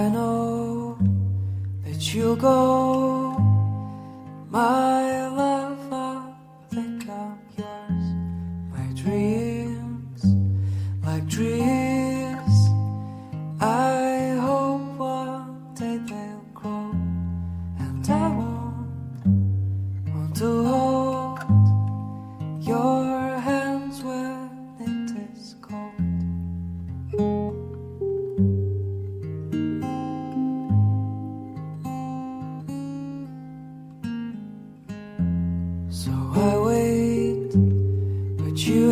I know that you'll go, my love, I think I'm yours. My dreams, like trees, I hope one day they'll grow, and I want to hold your hands when it is cold. So I wait, but you